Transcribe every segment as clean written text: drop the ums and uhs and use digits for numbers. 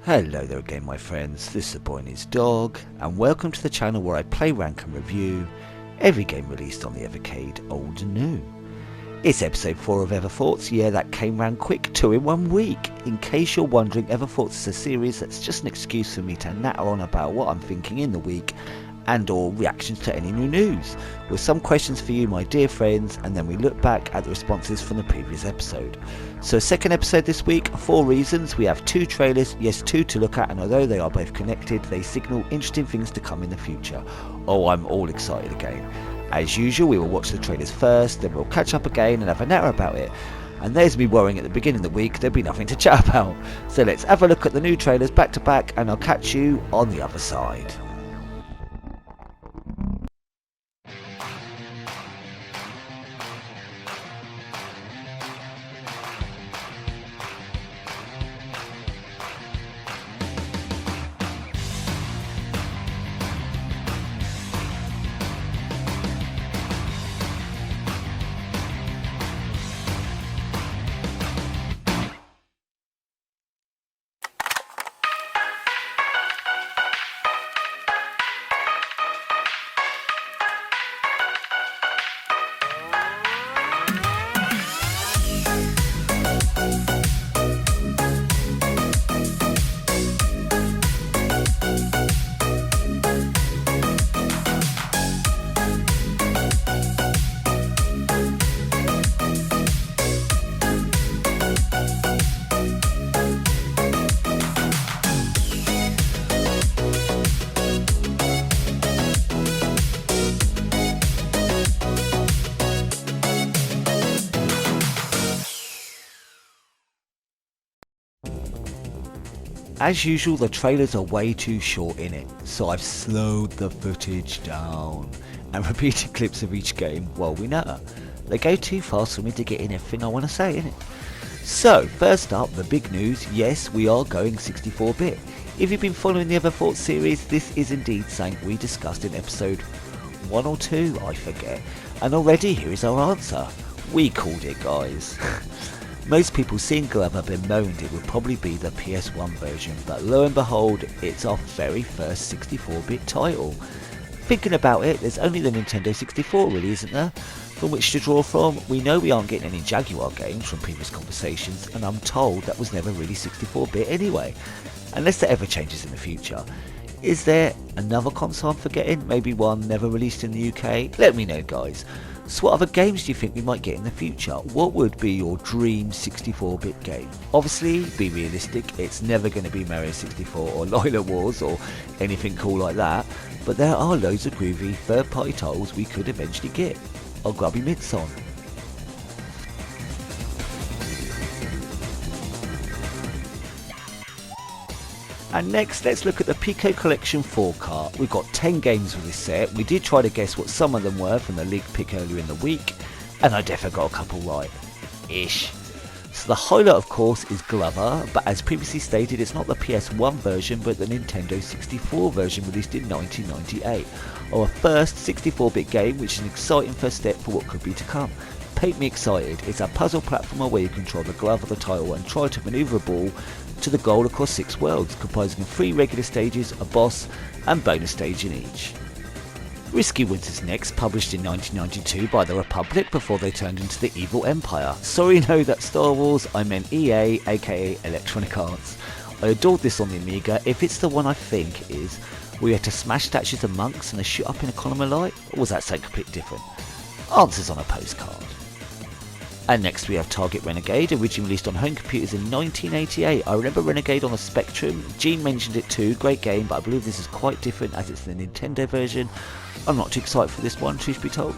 Hello there again my friends, this is the boy and his dog, and welcome to the channel where I play, rank and review every game released on the Evercade, old and new. It's episode 4 of Everthoughts. Yeah, that came round quick, 2 in 1 week. In case you're wondering, Everthoughts is a series that's just an excuse for me to natter on about what I'm thinking in the week and or reactions to any new news, with some questions for you my dear friends, and then we look back at the responses from the previous episode. So second episode this week, 4 reasons. We have 2 trailers, yes 2 to look at, and although they are both connected, they signal interesting things to come in the future. Oh, I'm all excited again. As usual, we will watch the trailers first, then we'll catch up again and have a natter about it. And there's me worrying at the beginning of the week there'll be nothing to chat about. So let's have a look at the new trailers back to back, and I'll catch you on the other side. As usual, the trailers are way too short in it, so I've slowed the footage down and repeated clips of each game while we natter. They go too fast for me to get in everything I want to say, innit? So, first up, the big news. Yes, we are going 64-bit. If you've been following the Everthoughts series, this is indeed something we discussed in episode 1 or 2, I forget. And already here is our answer. We called it, guys. Most people seeing Glover bemoaned it would probably be the PS1 version, but lo and behold, it's our very first 64-bit title. Thinking about it, there's only the Nintendo 64 really, isn't there? From which to draw from. We know we aren't getting any Jaguar games from previous conversations, and I'm told that was never really 64-bit anyway, unless that ever changes in the future. Is there another console I'm forgetting? Maybe one never released in the UK? Let me know, guys. So what other games do you think we might get in the future? What would be your dream 64-bit game? Obviously, be realistic, it's never going to be Mario 64 or Lila Wars or anything cool like that, but there are loads of groovy third-party titles we could eventually get. I'll grab your mitts on. And next, let's look at the Piko Collection 4 cart. We've got 10 games with this set. We did try to guess what some of them were from the league pick earlier in the week, and I definitely got a couple right. Ish. So the highlight, of course, is Glover, but as previously stated, it's not the PS1 version, but the Nintendo 64 version released in 1998. Our first 64-bit game, which is an exciting first step for what could be to come. Paint me excited. It's a puzzle platformer where you control the glove of the title and try to maneuver a ball to the goal across 6 worlds, comprising of 3 regular stages, a boss and bonus stage in each. Risky Winters next, published in 1992 by the Republic before they turned into the Evil Empire. Sorry, no, that's Star Wars, I meant EA, aka Electronic Arts. I adored this on the Amiga. If it's the one I think is, we had to smash statues of monks and they shoot up in a column of light, or was that something completely different? Answers on a postcard. And next we have Target Renegade, originally released on home computers in 1988. I remember Renegade on the Spectrum. Gene mentioned it too, great game, but I believe this is quite different as it's the Nintendo version. I'm not too excited for this one, truth be told.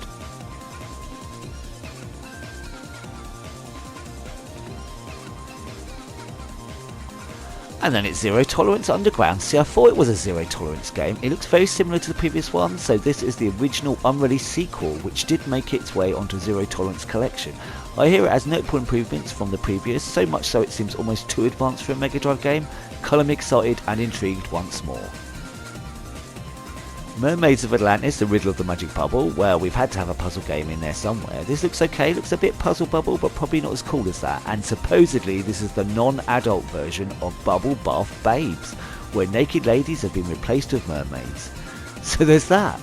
And then it's Zero Tolerance Underground. See, I thought it was a Zero Tolerance game. It looks very similar to the previous one, so this is the original unreleased sequel, which did make its way onto Zero Tolerance Collection. I hear it has notable improvements from the previous, so much so it seems almost too advanced for a Mega Drive game. Colour me excited and intrigued once more. Mermaids of Atlantis, the riddle of the magic bubble. Well, we've had to have a puzzle game in there somewhere. This looks okay, looks a bit puzzle bubble, but probably not as cool as that. And supposedly this is the non-adult version of Bubble Bath Babes, where naked ladies have been replaced with mermaids. So there's that.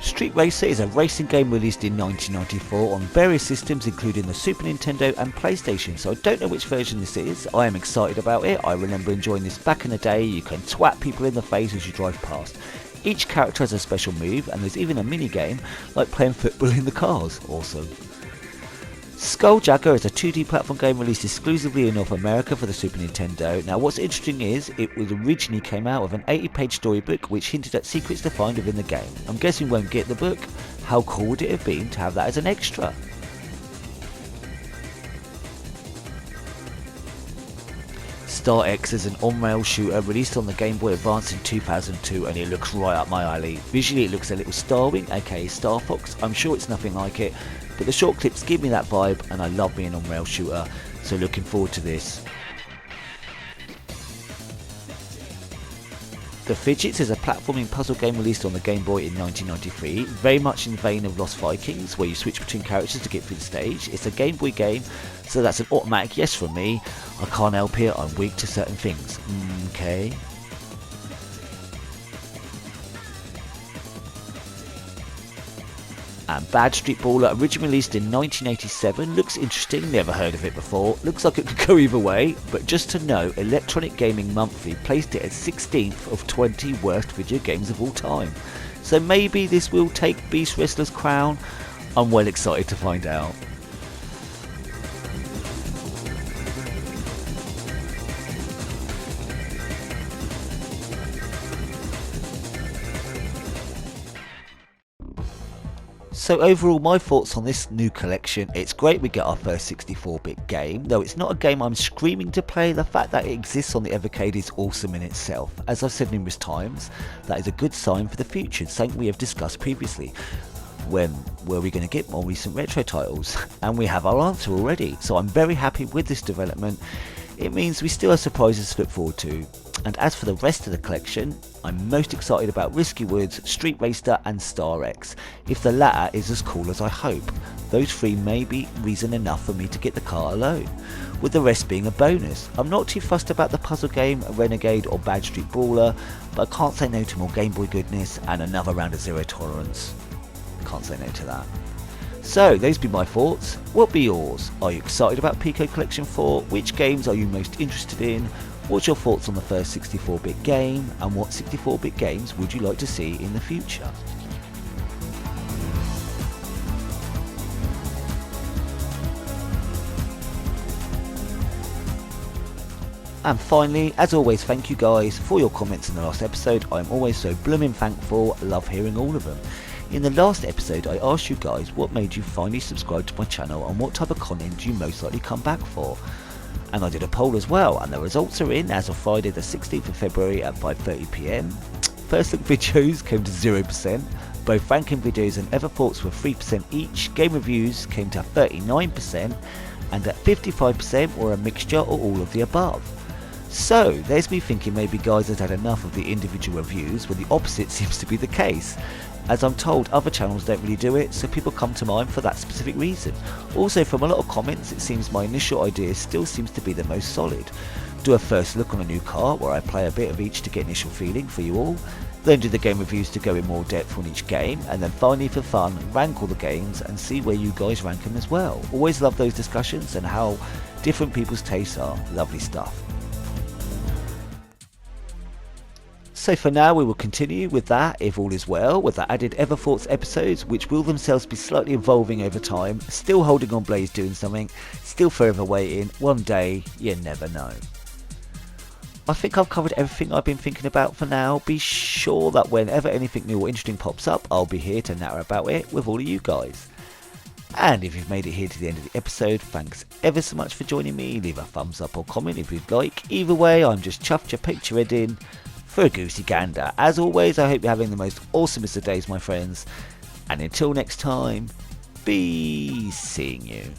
Street Racer is a racing game released in 1994 on various systems including the Super Nintendo and PlayStation, so I don't know which version this is. I am excited about it. I remember enjoying this back in the day. You can twat people in the face as you drive past. Each character has a special move, and there's even a mini game like playing football in the cars. Awesome. Skulljacker is a 2D platform game released exclusively in North America for the Super Nintendo. Now what's interesting is, it was originally came out with an 80-page storybook which hinted at secrets to find within the game. I'm guessing we won't get the book. How cool would it have been to have that as an extra? Star X is an on-rail shooter released on the Game Boy Advance in 2002, and it looks right up my alley. Visually it looks a little Starwing, aka Star Fox. I'm sure it's nothing like it, but the short clips give me that vibe, and I love being an on-rail shooter, so looking forward to this. The Fidgets is a platforming puzzle game released on the Game Boy in 1993, very much in the vein of Lost Vikings, where you switch between characters to get through the stage. It's a Game Boy game, so that's an automatic yes from me. I can't help it, I'm weak to certain things. Okay. And Bad Street Baller, originally released in 1987, looks interesting, never heard of it before, looks like it could go either way, but just to know, Electronic Gaming Monthly placed it as 16th of 20 worst video games of all time. So maybe this will take Beast Wrestler's crown. I'm well excited to find out. So overall, my thoughts on this new collection: it's great we get our first 64-bit game, though it's not a game I'm screaming to play. The fact that it exists on the Evercade is awesome in itself. As I've said numerous times, that is a good sign for the future, something we have discussed previously. When were we going to get more recent retro titles? And we have our answer already, so I'm very happy with this development. It means we still have surprises to look forward to. And as for the rest of the collection, I'm most excited about Risky Woods, Street Racer and Star X, if the latter is as cool as I hope. Those three may be reason enough for me to get the car alone, with the rest being a bonus. I'm not too fussed about the puzzle game, Renegade or Bad Street Baller, but I can't say no to more Game Boy goodness and another round of Zero Tolerance. Can't say no to that. So, those be my thoughts. What be yours? Are you excited about Piko Collection 4? Which games are you most interested in? What's your thoughts on the first 64-bit game? And what 64-bit games would you like to see in the future? And finally, as always, thank you guys for your comments in the last episode. I'm always so blooming thankful. Love hearing all of them. In the last episode, I asked you guys what made you finally subscribe to my channel and what type of content you most likely come back for. And I did a poll as well, and the results are in as of Friday the 16th of February at 5:30 PM. First look videos came to 0%, both ranking videos and ever thoughts were 3% each, game reviews came to 39%, and at 55% were a mixture or all of the above. So there's me thinking maybe guys had had enough of the individual reviews, when the opposite seems to be the case. As I'm told, other channels don't really do it, so people come to mine for that specific reason. Also, from a lot of comments, it seems my initial idea still seems to be the most solid. Do a first look on a new car, where I play a bit of each to get initial feeling for you all, then do the game reviews to go in more depth on each game, and then finally for fun, rank all the games and see where you guys rank them as well. Always love those discussions and how different people's tastes are. Lovely stuff. So for now we will continue with that, if all is well, with the added Ever Thoughts episodes, which will themselves be slightly evolving over time, still holding on Blaze doing something, still forever waiting, one day, you never know. I think I've covered everything I've been thinking about for now. Be sure that whenever anything new or interesting pops up, I'll be here to natter about it with all of you guys. And if you've made it here to the end of the episode, thanks ever so much for joining me. Leave a thumbs up or comment if you'd like. Either way, I'm just chuffed you poked your head in for a goosey gander. As always, I hope you're having the most awesomest of days, my friends. And until next time, be seeing you.